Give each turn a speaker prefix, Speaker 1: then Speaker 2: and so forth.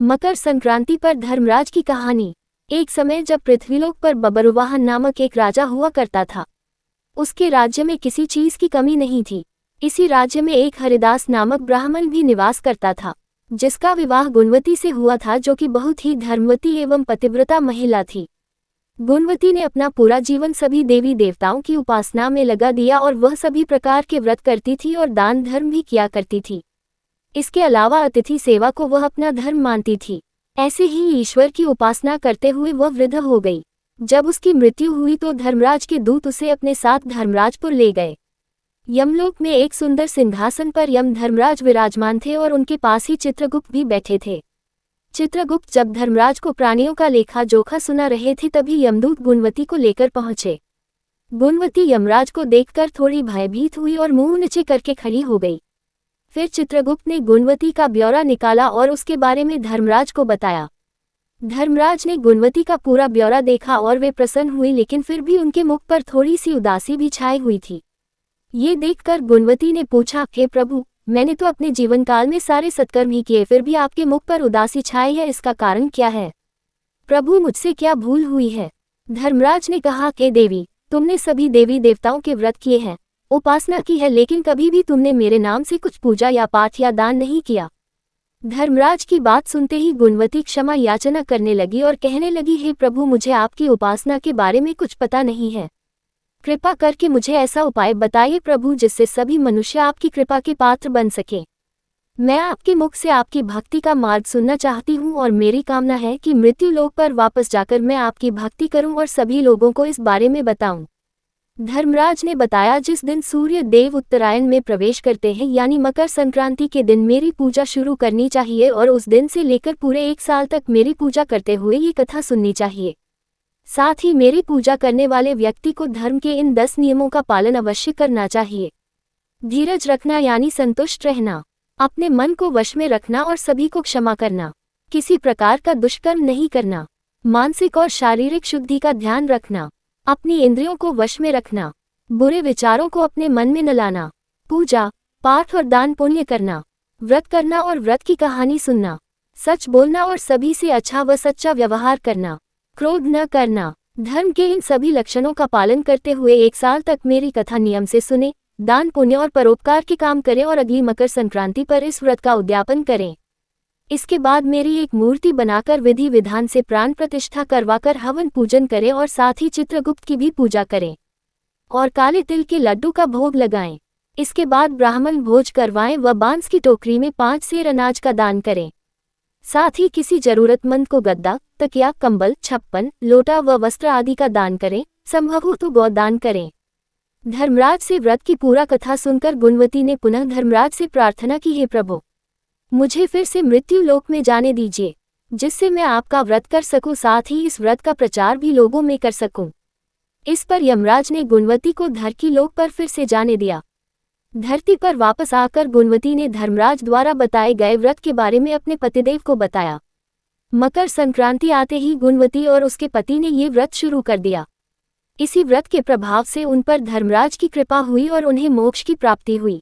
Speaker 1: मकर संक्रांति पर धर्मराज की कहानी। एक समय जब पृथ्वीलोक पर बबरुवाहन नामक एक राजा हुआ करता था। उसके राज्य में किसी चीज की कमी नहीं थी। इसी राज्य में एक हरिदास नामक ब्राह्मण भी निवास करता था, जिसका विवाह गुणवती से हुआ था, जो कि बहुत ही धर्मवती एवं पतिव्रता महिला थी। गुणवती ने अपना पूरा जीवन सभी देवी देवताओं की उपासना में लगा दिया और वह सभी प्रकार के व्रत करती थी और दान धर्म भी किया करती थी। इसके अलावा अतिथि सेवा को वह अपना धर्म मानती थी। ऐसे ही ईश्वर की उपासना करते हुए वह वृद्ध हो गई। जब उसकी मृत्यु हुई तो धर्मराज के दूत उसे अपने साथ धर्मराजपुर ले गए। यमलोक में एक सुंदर सिंहासन पर यम धर्मराज विराजमान थे और उनके पास ही चित्रगुप्त भी बैठे थे। चित्रगुप्त जब धर्मराज को प्राणियों का लेखा जोखा सुना रहे थे, तभी यमदूत गुणवती को लेकर पहुंचे। गुणवती यमराज को देखकर थोड़ी भयभीत हुई और मुंह नीचे करके खड़ी हो गई। फिर चित्रगुप्त ने गुणवती का ब्यौरा निकाला और उसके बारे में धर्मराज को बताया। धर्मराज ने गुणवती का पूरा ब्यौरा देखा और वे प्रसन्न हुए, लेकिन फिर भी उनके मुख पर थोड़ी सी उदासी भी छाई हुई थी। ये देखकर गुणवती ने पूछा, हे प्रभु, मैंने तो अपने जीवन काल में सारे सत्कर्म ही किए, फिर भी आपके मुख पर उदासी छाई है, इसका कारण क्या है? प्रभु, मुझसे क्या भूल हुई है? धर्मराज ने कहा कि देवी, तुमने सभी देवी देवताओं के व्रत किए हैं, उपासना की है, लेकिन कभी भी तुमने मेरे नाम से कुछ पूजा या पाठ या दान नहीं किया। धर्मराज की बात सुनते ही गुणवती क्षमा याचना करने लगी और कहने लगी, हे प्रभु, मुझे आपकी उपासना के बारे में कुछ पता नहीं है। कृपा करके मुझे ऐसा उपाय बताइए प्रभु, जिससे सभी मनुष्य आपकी कृपा के पात्र बन सके। मैं आपके मुख से आपकी भक्ति का मार्ग सुनना चाहती हूँ और मेरी कामना है कि मृत्यु लोक पर वापस जाकर मैं आपकी भक्ति करूँ और सभी लोगों को इस बारे में बताऊं। धर्मराज ने बताया, जिस दिन सूर्य देव उत्तरायण में प्रवेश करते हैं, यानी मकर संक्रांति के दिन मेरी पूजा शुरू करनी चाहिए और उस दिन से लेकर पूरे 1 साल तक मेरी पूजा करते हुए ये कथा सुननी चाहिए। साथ ही मेरी पूजा करने वाले व्यक्ति को धर्म के इन 10 नियमों का पालन अवश्य करना चाहिए। धीरज रखना यानी संतुष्ट रहना, अपने मन को वश में रखना और सभी को क्षमा करना, किसी प्रकार का दुष्कर्म नहीं करना, मानसिक और शारीरिक शुद्धि का ध्यान रखना, अपनी इंद्रियों को वश में रखना, बुरे विचारों को अपने मन में न लाना, पूजा पाठ और दान पुण्य करना, व्रत करना और व्रत की कहानी सुनना, सच बोलना और सभी से अच्छा व सच्चा व्यवहार करना, क्रोध न करना। धर्म के इन सभी लक्षणों का पालन करते हुए 1 साल तक मेरी कथा नियम से सुने, दान पुण्य और परोपकार के काम करें और अगली मकर संक्रांति पर इस व्रत का उद्यापन करें। इसके बाद मेरी एक मूर्ति बनाकर विधि विधान से प्राण प्रतिष्ठा करवाकर हवन पूजन करें और साथ ही चित्रगुप्त की भी पूजा करें और काले तिल के लड्डू का भोग लगाएं। इसके बाद ब्राह्मण भोज करवाएं व बांस की टोकरी में 5 सेर अनाज का दान करें। साथ ही किसी जरूरतमंद को गद्दा, तकिया, कंबल, छप्पन, लोटा व वस्त्र आदि का दान करें। संभव हो तो गौदान करें। धर्मराज से व्रत की पूरा कथा सुनकर गुणवती ने पुनः धर्मराज से प्रार्थना की, हे प्रभु, मुझे फिर से मृत्यु लोक में जाने दीजिए, जिससे मैं आपका व्रत कर सकूं, साथ ही इस व्रत का प्रचार भी लोगों में कर सकूं। इस पर यमराज ने गुणवती को धरती लोक पर फिर से जाने दिया। धरती पर वापस आकर गुणवती ने धर्मराज द्वारा बताए गए व्रत के बारे में अपने पतिदेव को बताया। मकर संक्रांति आते ही गुणवती और उसके पति ने ये व्रत शुरू कर दिया। इसी व्रत के प्रभाव से उन पर धर्मराज की कृपा हुई और उन्हें मोक्ष की प्राप्ति हुई।